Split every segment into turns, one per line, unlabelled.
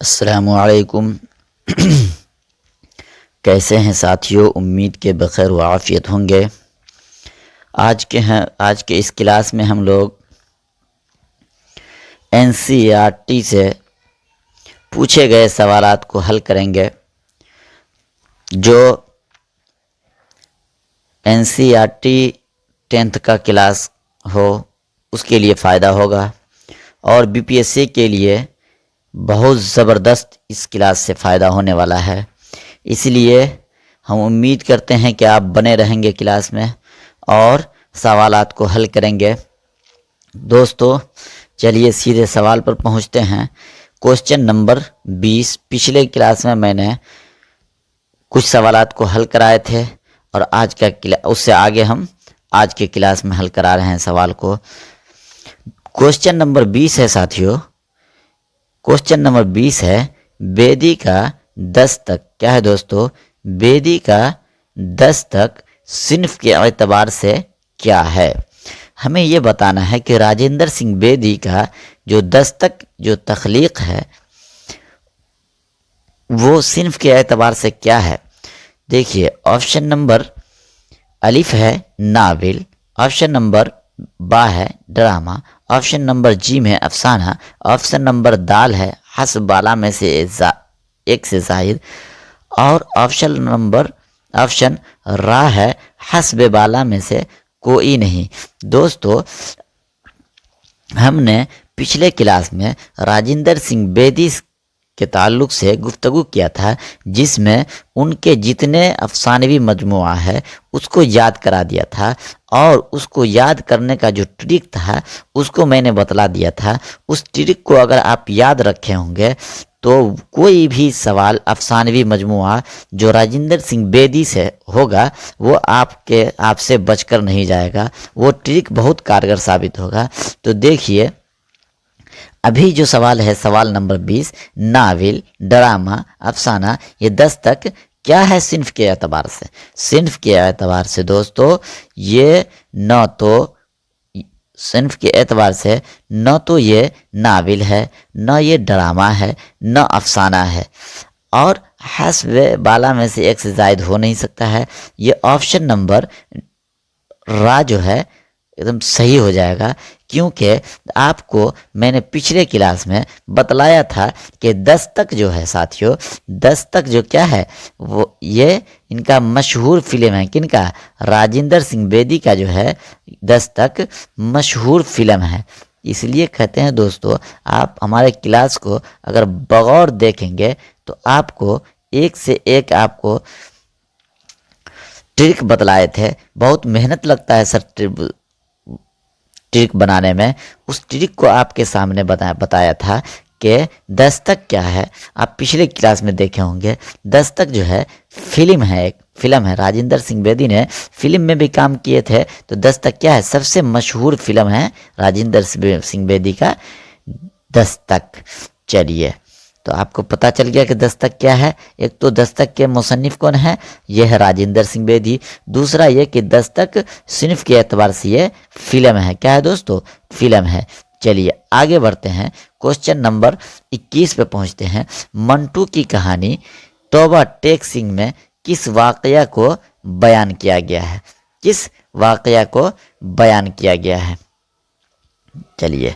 السلام علیکم۔ کیسے ہیں ساتھیوں؟ امید کے بخیر و عافیت ہوں گے۔ آج کے اس کلاس میں ہم لوگ NCERT سے پوچھے گئے سوالات کو حل کریں گے۔ جو NCERT 10th کا کلاس ہو اس کے لیے فائدہ ہوگا، اور BPSC کے لیے بہت زبردست اس کلاس سے فائدہ ہونے والا ہے۔ اس لیے ہم امید کرتے ہیں کہ آپ بنے رہیں گے کلاس میں اور سوالات کو حل کریں گے۔ دوستو چلیے سیدھے سوال پر پہنچتے ہیں۔ کوسچن نمبر 20، پچھلے کلاس میں نے کچھ سوالات کو حل کرائے تھے، اور اس سے آگے ہم آج کے کلاس میں حل کرا رہے ہیں سوال کو۔ کوسچن نمبر 20 ہے ساتھیوں، کوسچن نمبر 20 ہے بیدی کا دستک۔ کیا ہے دوستو؟ بیدی کا دستک صنف کے اعتبار سے کیا ہے؟ ہمیں یہ بتانا ہے کہ راجندر سنگھ بیدی کا جو دستک جو تخلیق ہے وہ صنف کے اعتبار سے کیا ہے؟ دیکھیے، آپشن نمبر الف ہے ناول، آپشن نمبر با ہے ڈرامہ، آپشن نمبر جیم ہے افسانہ، آپشن نمبر دال ہے حسب بالا میں سے ایک سے زائد، اور آپشن را ہے حسب بالا میں سے کوئی نہیں۔ دوستو ہم نے پچھلے کلاس میں راجندر سنگھ بیدی کے تعلق سے گفتگو کیا تھا، جس میں ان کے جتنے افسانوی مجموعہ ہے اس کو یاد کرا دیا تھا، اور اس کو یاد کرنے کا جو ٹرک تھا اس کو میں نے بتلا دیا تھا۔ اس ٹرک کو اگر آپ یاد رکھے ہوں گے تو کوئی بھی سوال افسانوی مجموعہ جو راجندر سنگھ بیدی سے ہوگا وہ آپ سے بچ کر نہیں جائے گا، وہ ٹرک بہت کارگر ثابت ہوگا۔ تو دیکھیے ابھی جو سوال ہے، سوال نمبر 20، ناول، ڈرامہ، افسانہ، یہ دستک کیا ہے صنف کے اعتبار سے؟ صنف کے اعتبار سے دوستو یہ صنف کے اعتبار سے نہ تو یہ ناول ہے، نہ یہ ڈرامہ ہے، نہ افسانہ ہے، اور حسب بالا میں سے ایک سے زائد ہو نہیں سکتا ہے۔ یہ آپشن نمبر را جو ہے ایک دم صحیح ہو جائے گا، کیونکہ آپ کو میں نے پچھلے کلاس میں بتلایا تھا کہ دستک جو ہے ساتھیوں، دستک جو کیا ہے وہ یہ ان کا مشہور فلم ہے۔ کن کا؟ راجندر سنگھ بیدی کا جو ہے دستک مشہور فلم ہے۔ اس لیے کہتے ہیں دوستو آپ ہمارے کلاس کو اگر بغور دیکھیں گے تو آپ کو ایک سے ایک آپ کو ٹرک بتلائے تھے۔ بہت محنت لگتا ہے سر ٹرک بنانے میں، اس ٹرک کو آپ کے سامنے بتایا تھا کہ دستک کیا ہے۔ آپ پچھلے کلاس میں دیکھے ہوں گے، دستک جو ہے فلم ہے، ایک فلم ہے، راجندر سنگھ بیدی نے فلم میں بھی کام کیے تھے۔ تو دستک کیا ہے؟ سب سے مشہور فلم ہے راجندر سنگھ بیدی کا دستک۔ چلیے تو آپ کو پتہ چل گیا کہ دستک کیا ہے۔ ایک تو دستک کے مصنف کون ہے؟ یہ ہے راجندر سنگھ بیدی۔ دوسرا یہ کہ دستک صنف کے اعتبار سے یہ فلم ہے۔ کیا ہے دوستو؟ فلم ہے۔ چلیے آگے بڑھتے ہیں، کوسچن نمبر 21 پہ پہنچتے ہیں۔ منٹو کی کہانی توبہ ٹیک سنگھ میں کس واقعہ کو بیان کیا گیا ہے؟ کس واقعہ کو بیان کیا گیا ہے؟ چلیے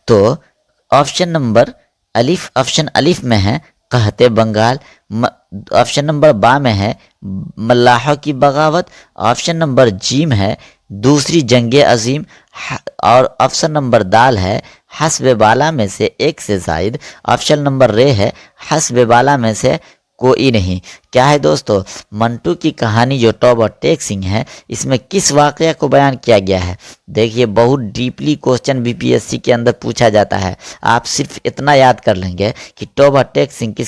تو آپشن نمبر الف میں ہے قحط بنگال، آپشن نمبر با میں ہے ملاحوں کی بغاوت، آپشن نمبر جیم ہے دوسری جنگ عظیم، اور آپشن نمبر دال ہے حسب بالا میں سے ایک سے زائد، آپشن نمبر رے ہے حسب بالا میں سے کوئی نہیں۔ کیا ہے دوستو؟ منٹو کی کہانی جو توبہ ٹیک سنگھ ہے اس میں کس واقعہ کو بیان کیا گیا ہے؟ دیکھیے بہت ڈیپلی کوسچن BPSC کے اندر پوچھا جاتا ہے۔ آپ صرف اتنا یاد کر لیں گے کہ توبہ ٹیک سنگھ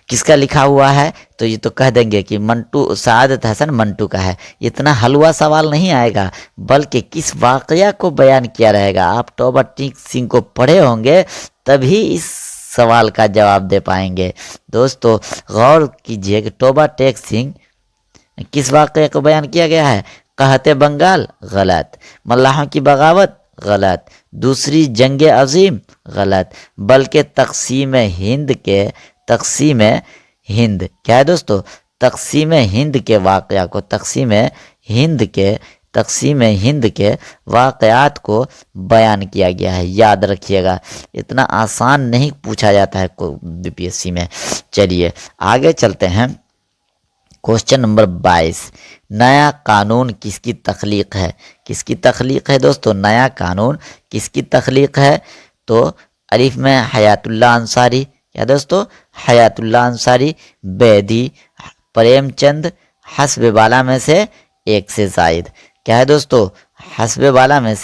کس کا لکھا ہوا ہے، تو یہ تو کہہ دیں گے کہ منٹو سعادت حسن منٹو کا ہے۔ اتنا حلوہ سوال نہیں آئے گا، بلکہ کس واقعہ کو بیان کیا رہے گا۔ آپ توبہ ٹیک سنگھ کو پڑھے ہوں گے تبھی اس سوال کا جواب دے پائیں گے۔ دوستو غور کیجئے کہ توبہ ٹیک سنگھ کس واقعے کو بیان کیا گیا ہے؟ قحط بنگال غلط، ملاحوں کی بغاوت غلط. دوسری جنگ عظیم غلط, بلکہ تقسیم ہند کیا ہے دوستو, تقسیم ہند کے واقعہ کو تقسیم ہند کے واقعات کو بیان کیا گیا ہے. یاد رکھیے گا, اتنا آسان نہیں پوچھا جاتا ہے بی پی ایس سی میں. چلیے آگے چلتے ہیں. کوشچن نمبر 22, نیا قانون کس کی تخلیق ہے؟ کس کی تخلیق ہے دوستو؟ نیا قانون کس کی تخلیق ہے؟ تو الف میں حیات اللہ انصاری, کیا دوستو؟ حیات اللہ انصاری. بیدی, پریم چند, حسب بالا میں سے ایک سے زائد. کیا ہے دوستو؟ حسب بالا میں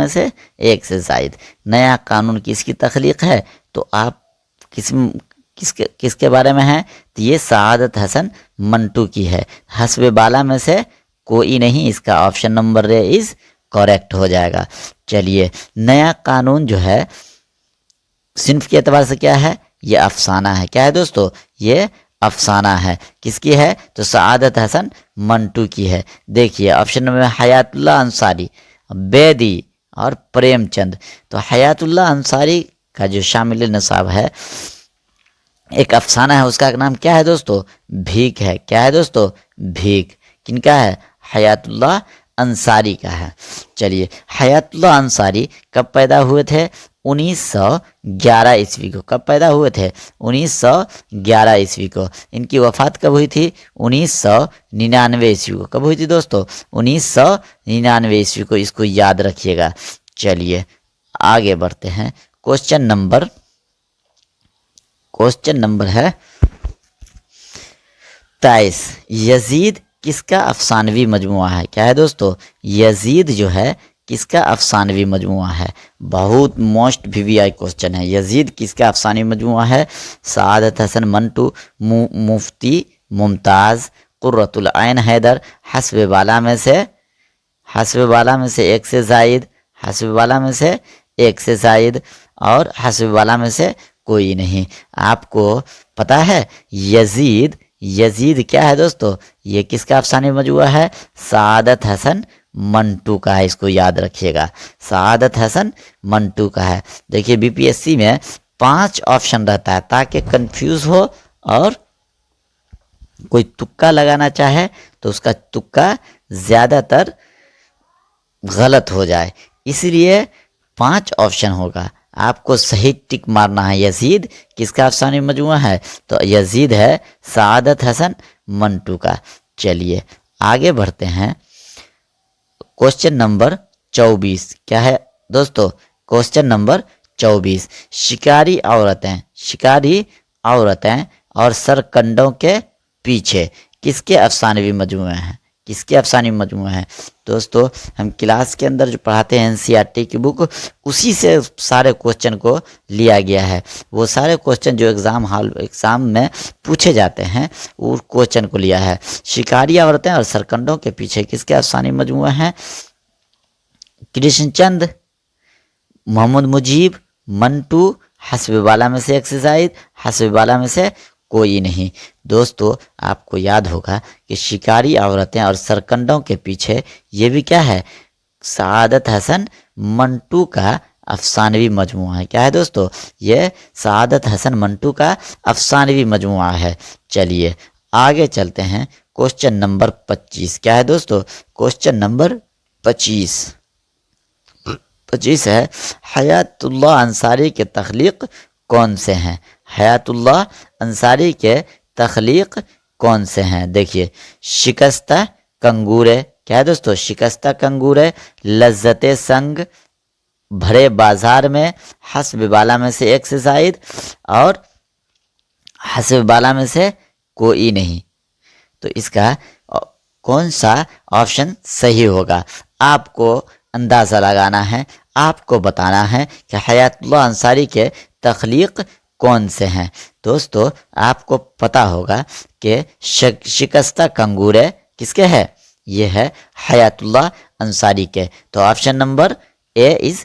سے ایک سے زائد. نیا قانون کس کی تخلیق ہے؟ تو آپ کس کے بارے میں ہے؟ تو یہ سعادت حسن منٹو کی ہے. حسب بالا میں سے کوئی نہیں, اس کا آپشن نمبر از کریکٹ ہو جائے گا. چلیے, نیا قانون جو ہے صنف کے اعتبار سے کیا ہے؟ یہ افسانہ ہے. کیا ہے دوستو؟ یہ افسانہ ہے. کس کی ہے؟ تو سعادت حسن منٹو کی ہے. دیکھیے آپشن نمبر حیات اللہ انصاری, بیدی اور پریم چند. تو حیات اللہ انصاری کا جو شامل نصاب ہے ایک افسانہ ہے, اس کا نام کیا ہے دوستو؟ بھیک ہے. کیا ہے دوستو؟ بھیک. کن کا ہے؟ حیات اللہ انصاری کا ہے. چلیے, حیات اللہ انصاری کب پیدا ہوئے تھے؟ 1911 عیسوی کو. کب پیدا ہوئے تھے؟ 1911 عیسوی کو. ان کی وفات کب ہوئی تھی؟ 1999 عیسوی کو. کب ہوئی تھی دوستو؟ 1999 عیسوی کو. اس کو یاد رکھیے گا. چلیے آگے بڑھتے ہیں. کوشچن نمبر ہے 23, یزید کس کا افسانوی مجموعہ ہے؟ کیا ہے دوستو؟ یزید جو ہے کس کا افسانوی مجموعہ ہے؟ بہت موسٹ VVI کوشچن ہے. یزید کس کا افسانوی مجموعہ ہے؟ سعادت حسن منٹو, مفتی ممتاز, قرۃ العین حیدر, حسب بالا میں سے ایک سے زائد, حسب بالا میں سے ایک سے زائد, اور حسب بالا میں سے کوئی نہیں. آپ کو پتا ہے یزید کیا ہے دوستو؟ یہ کس کا افسانوی مجموعہ ہے؟ سعادت حسن منٹو کا ہے. اس کو یاد رکھیے گا, سعادت حسن منٹو کا ہے. دیکھیے بی پی ایس سی میں 5 آپشن رہتا ہے تاکہ کنفیوز ہو اور کوئی تکا لگانا چاہے تو اس کا تکا زیادہ تر غلط ہو جائے, اس لیے 5 آپشن ہوگا. آپ کو صحیح ٹک مارنا ہے. یزید کس کا افسانوی مجموعہ ہے؟ تو یزید ہے سعادت حسن منٹو کا. چلیے آگے بڑھتے ہیں. کوشچن نمبر 24 کیا ہے دوستو؟ کوشچن نمبر 24, شکاری عورتیں اور سرکنڈوں کے پیچھے کس کے افسانوی مجموعے ہیں؟ کس کے افسانوی مجموعے ہیں دوستو؟ ہم کلاس کے اندر جو پڑھاتے ہیں NCERT کی بک, اسی سے سارے کوشچن کو لیا گیا ہے. وہ سارے کوشچن جو ایگزام میں پوچھے جاتے ہیں وہ کوشچن کو لیا ہے. شکاری عورتیں اور سرکنڈوں کے پیچھے کس کے افسانوی مجموعے ہیں؟ کرشن چند, محمد مجیب, منٹو, حسب بالا میں سے ایک سے زائد, حسب بالا میں سے کوئی نہیں. دوستو آپ کو یاد ہوگا کہ شکاری عورتیں اور سرکنڈوں کے پیچھے یہ بھی کیا ہے؟ سعادت حسن منٹو کا افسانوی مجموعہ ہے. کیا ہے دوستو؟ یہ سعادت حسن منٹو کا افسانوی مجموعہ ہے. چلیے آگے چلتے ہیں. کوشچن نمبر 25 کیا ہے دوستو؟ کوشچن نمبر 25 ہے, حیات اللہ انصاری کے تخلیق کون سے ہیں؟ حیات اللہ انصاری کے تخلیق کون سے ہیں؟ دیکھیے, شکستہ کنگورے. کیا ہے دوستو؟ شکستہ کنگورے, لذت سنگ, بھرے بازار میں, حسب بالا میں سے ایک سے زائد, اور حسب بالا میں سے کوئی نہیں. تو اس کا کون سا آپشن صحیح ہوگا؟ آپ کو اندازہ لگانا ہے, آپ کو بتانا ہے کہ حیات اللہ انصاری کے تخلیق کون سے ہیں. دوستو آپ کو پتا ہوگا کہ شکستہ کنگورے کس کے ہے؟ یہ ہے حیات اللہ انصاری کے. تو آپشن نمبر A از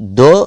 2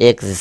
1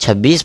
26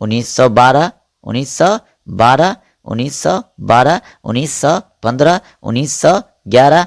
1912, 1912, 1912, 1915, 1911।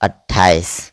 28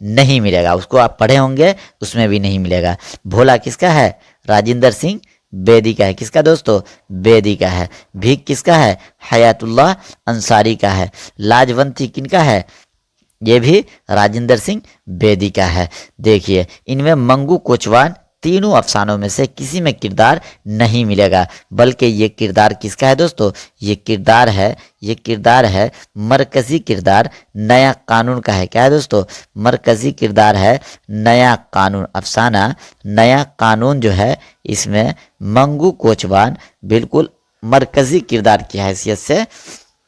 نہیں ملے گا، اس کو آپ پڑھے ہوں گے اس میں بھی نہیں ملے گا۔ بھولا کس کا ہے؟ راجندر سنگھ بیدی کا ہے۔ کس کا دوستو؟ بیدی کا ہے۔ بھیک کس کا ہے؟ حیات اللہ انصاری کا ہے۔ لاجونتی کن کا ہے؟ یہ بھی راجندر سنگھ بیدی کا ہے۔ دیکھیے ان میں منگو کوچوان تینوں افسانوں میں سے کسی میں کردار نہیں ملے گا، بلکہ یہ کردار کس کا ہے دوستو؟ یہ کردار ہے مرکزی کردار نیا قانون کا ہے۔ کیا ہے دوستو؟ مرکزی کردار ہے نیا قانون۔ افسانہ نیا قانون جو ہے اس میں منگو کوچوان بالکل مرکزی کردار کی حیثیت سے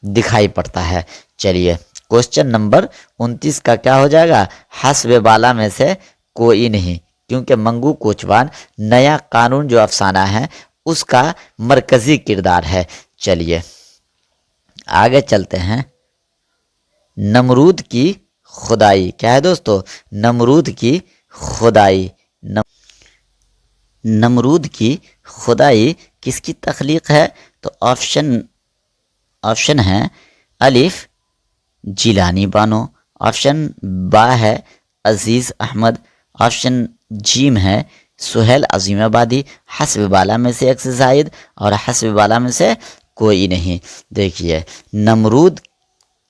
دکھائی پڑتا ہے۔ چلیے کوشچن نمبر 29 کا کیا ہو جائے گا؟ حسب بالا میں سے کوئی نہیں، کیونکہ منگو کوچوان نیا قانون جو افسانہ ہے اس کا مرکزی کردار ہے۔ چلیے آگے چلتے ہیں۔ نمرود کی خدائی کیا ہے دوستو؟ نمرود کی خدائی۔ نمرود کی خدائی کس کی تخلیق ہے؟ تو آپشن ہے الف جیلانی بانو، آپشن با ہے عزیز احمد، آپشن جیم ہے سہیل عظیم آبادی، حسب بالا میں سے ایک سے زائد اور حسب بالا میں سے کوئی نہیں۔ دیکھیے نمرود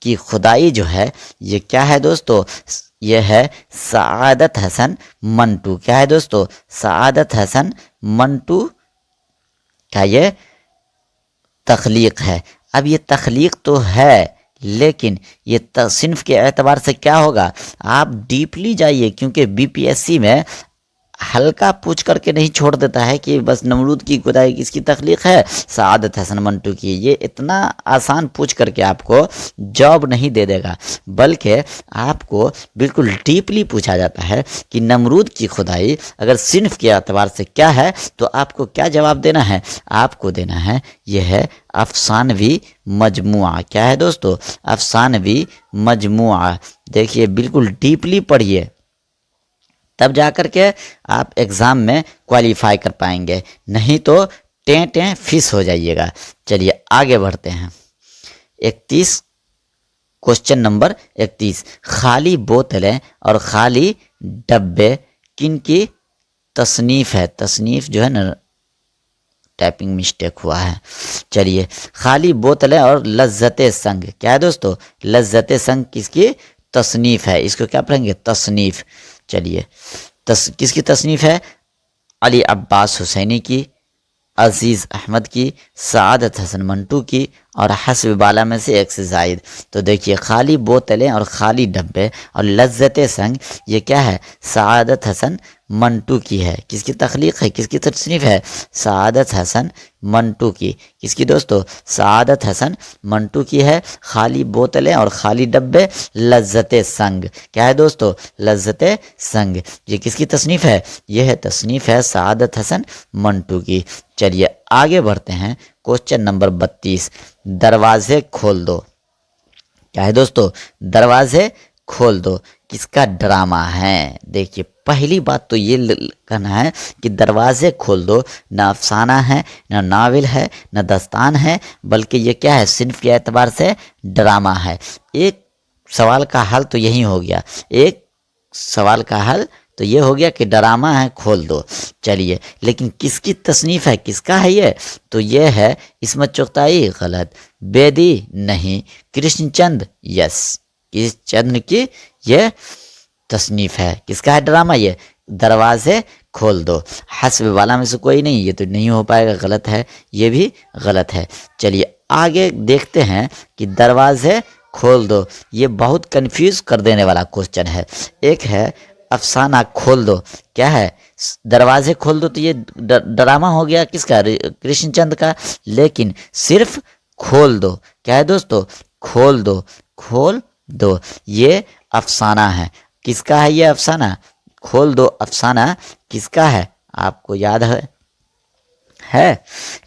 کی خدائی جو ہے یہ کیا ہے دوستو؟ یہ ہے سعادت حسن منٹو۔ کیا ہے دوستو؟ سعادت حسن منٹو کا یہ تخلیق ہے۔ اب یہ تخلیق تو ہے لیکن یہ صنف کے اعتبار سے کیا ہوگا؟ آپ ڈیپلی جائیے، کیونکہ بی پی ایس سی میں ہلکا پوچھ کر کے نہیں چھوڑ دیتا ہے کہ بس نمرود کی خدائی کس کی تخلیق ہے؟ سعادت حسن منٹو کی۔ یہ اتنا آسان پوچھ کر کے آپ کو جاب نہیں دے دے گا، بلکہ آپ کو بالکل ڈیپلی پوچھا جاتا ہے کہ نمرود کی خدائی اگر صنف کے اعتبار سے کیا ہے تو آپ کو کیا جواب دینا ہے؟ آپ کو دینا ہے یہ ہے افسانوی مجموعہ۔ کیا ہے دوستو؟ افسانوی مجموعہ۔ دیکھیے بالکل ڈیپلی پڑھیے، تب جا کر کے آپ ایگزام میں کوالیفائی کر پائیں گے، نہیں تو ٹیں فس ہو جائیے گا۔ چلیے آگے بڑھتے ہیں۔ 31 کوشچن نمبر 31، خالی بوتلیں اور خالی ڈبے کن کی تصنیف ہے؟ تصنیف جو ہے نا ٹائپنگ مسٹیک ہوا ہے۔ چلیے خالی بوتلیں اور لذت سنگ کیا ہے دوستو؟ لذت سنگ کس کی تصنیف ہے؟ اس کو کیا پڑھیں گے؟ تصنیف۔ چلیے کس کی تصنیف ہے؟ علی عباس حسینی کی، عزیز احمد کی، سعادت حسن منٹو کی اور حسب بالا میں سے ایک سے زائد۔ تو دیکھیے خالی بوتلیں اور خالی ڈبے اور لذت سنگ یہ کیا ہے؟ سعادت حسن منٹو کی ہے۔ کس کی تخلیق ہے؟ کس کی تصنیف ہے؟ سعادت حسن منٹو کی۔ کس کی دوستو؟ سعادت حسن منٹو کی ہے۔ خالی بوتلیں اور خالی ڈبے لذت سنگ کیا ہے دوستو؟ لذت سنگ۔ یہ کس کی تصنیف ہے؟ یہ ہے تصنیف ہے سعادت حسن منٹو کی۔ چلیے آگے بڑھتے ہیں۔ کوشچن نمبر 32، دروازے کھول دو کیا ہے دوستو؟ دروازے کھول دو کس کا ڈرامہ ہے؟ دیکھیے پہلی بات تو یہ کہنا ہے کہ دروازے کھول دو نہ افسانہ ہے، نہ ناول ہے، نہ داستان ہے، بلکہ یہ کیا ہے؟ صنف کے اعتبار سے ڈرامہ ہے۔ ایک سوال کا حل تو یہی ہو گیا، ایک سوال کا حل تو یہ ہو گیا کہ ڈرامہ ہے کھول دو۔ چلیے لیکن کس کی تصنیف ہے؟ کس کا ہے یہ؟ تو یہ ہے عصمت چغتائی، غلط۔ بیدی نہیں، کرشن چند یس، کرشن چند کی یہ تصنیف ہے۔ کس کا ہے ڈرامہ؟ یہ دروازے کھول دو۔ حسب والا میں سے کوئی نہیں، یہ تو نہیں ہو پائے گا، غلط ہے، یہ بھی غلط ہے۔ چلیے آگے دیکھتے ہیں کہ دروازے کھول دو یہ بہت کنفیوز کر دینے والا کوشچن ہے۔ ایک ہے افسانہ کھول دو، کیا ہے؟ دروازے کھول دو تو یہ ڈرامہ ہو گیا کس کا؟ کرشن چند کا۔ لیکن صرف کھول دو کیا ہے دوستو؟ کھول دو، کھول دو یہ افسانہ ہے۔ کس کا ہے یہ افسانہ؟ کھول دو افسانہ کس کا ہے؟ آپ کو یاد ہے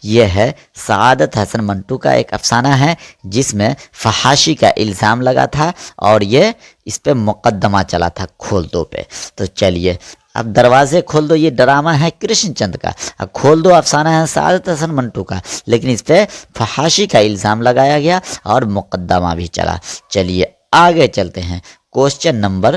یہ ہے سعادت حسن منٹو کا ایک افسانہ ہے جس میں فحاشی کا الزام لگا تھا اور یہ اس پہ مقدمہ چلا تھا کھول دو پہ۔ تو چلیے اب دروازے کھول دو یہ ڈرامہ ہے کرشن چند کا، اب کھول دو افسانہ ہے سعادت حسن منٹو کا، لیکن اس پہ فحاشی کا الزام لگایا گیا اور مقدمہ بھی چلا۔ چلیے آگے چلتے ہیں۔ Question number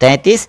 33,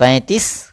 35,